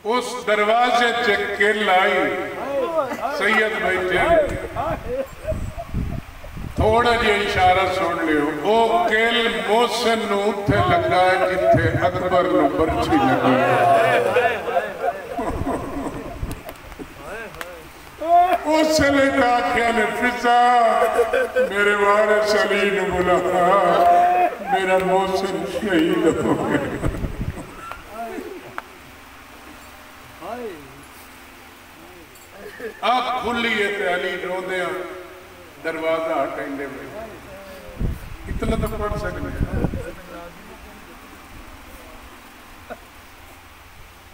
उस दरवाजे च किल आई, सैयद बैठे, थोड़ा जिहा इशारा सुन लियो, ओ किल मोहसिन नूं उत्थे लगा जिथे अकबर नूं बरछी लगी। उसने आख्या ने फिजा मेरे वारिस अली नूं बुला, मेरा मोहसिन शहीद हो गया। आँख खुली है अली रोंदे दरवाजा हटेंदे में, इतना तो पढ़ सकते।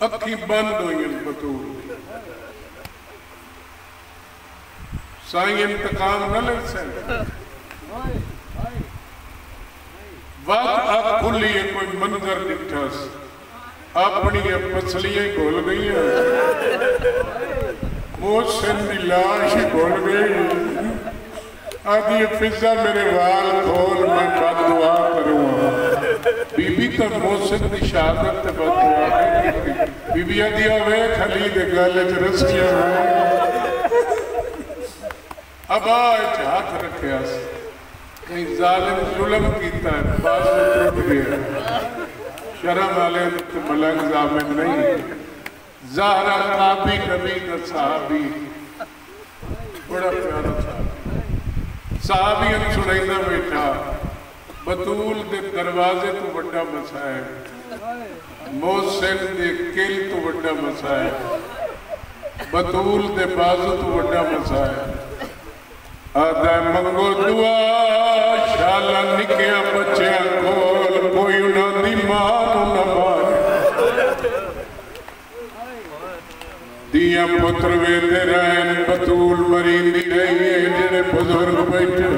अखी बंद हुई बतूल, साईं इंतकाम न ले वक्त आँख खुली है, कोई मंजर दिखा, अपनी पसलियां ही भूल गई, मोहसिन की लाश ही भूल गई। आदि फिजा मेरे वाल खोल, मैं बद दुआ करूँगा। बीबी तो मोहसिन की शहादत ते बद दुआ नहीं, बीबी आदि वेख अली दे गल च रस्सियां अब हाथ रखिया, कहीं जालिम जुल्म कीता है, बाजू टूट गया। शर्म वाले तो मलंग जामिन नहीं, ज़हरा काबी नबी का सहाबी, बड़ा प्यारा सहाबी सुनाइंदा बैठा, बतूल के दरवाजे तो बड़ा मसाइब, मोहसिन के किल तो बड़ा मसाइब, बतूल के बाजू तो बड़ा मसाइब। आदा मंगो दुआ शाला निकिया बच्चिया कोल, कोई उन्होंने मां न मारे, दिया पुत्र वेंदे रहन, बतूल मरींदी रही है। जेड़े बुजुर्ग बैठे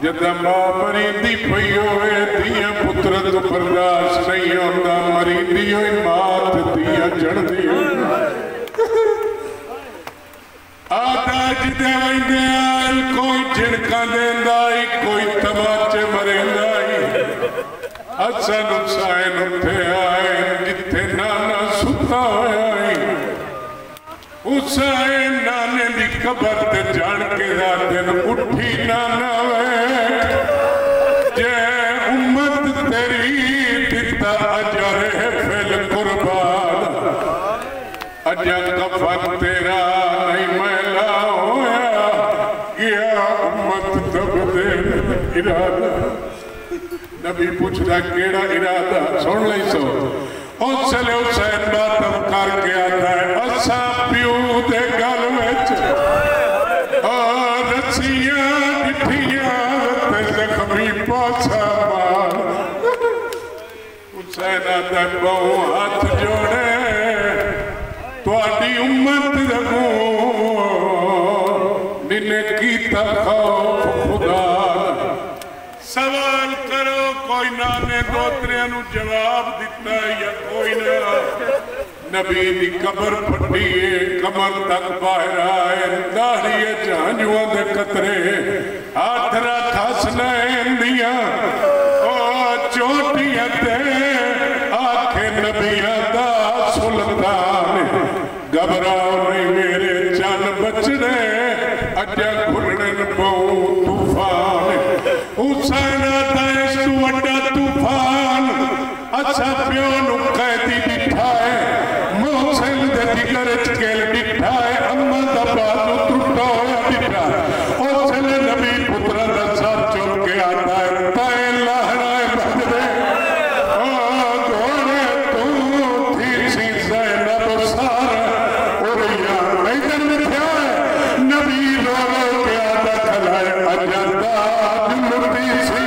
जदा मां मरींदी पई होवे, दिया पुत्र तो बर्दाश्त नहीं होता, मरींदी होई मां ते दिया जड़दी आदा जिदे वंदे आल, कोई झिड़का देंदा ही, कोई तमाचे मरेंदा ही। हसन हुसैन उठे आए जिथे नाना सुता होया, हुसैन नाने दी कबर ते जान के दिन उठी नाना वे, जे उम्मत तेरी दिता अजर है फिल कुर्बान, अजा कफन तेरा नहीं मैला होया गया, उम्मत दब दे इरादा। नबी पूछदा केड़ा इरादा, सुन ले सो। उसले हुसैन मातम करके आता है, असा प्यू दे गल विच रस्सियां डिठियां ते जख्मी पासा मार। हुसैन आदा बहु हाथ जोड़े, तुहाडी उम्मत दगू निने कीता खौफ खुदा। सवाल करो, कोई नाने दोतरिया नू जवाब दिता या कोई ना। नबी दी कबर फटी है, कमर तक बाहर आए, दाढ़ी झांजुआं दे कतरे, हाथ रख हसनैन दियां ओ चोटियां ते, आखे नबियां दा सुल्तान, घबराओ नहीं मेरे चन बचने, अजा घुलने बहु तूफान। हुसैन आता इस वड्डा तूफान, अच्छा प्यो नू कैदी बिठा है, मोहसिन दे जिगर च किल बिठा है, अम्मा दा बाजू टुटा होया बिठा। उसले नबी पुत्रा दा सर चुक के आता है, ताए लहराए बजरे, ओ घोड़े तू थी सी ज़ैनब सार, और यार इधर बिठा है, नबी रो रो के आता खलाए, अजंदा जुलती सी।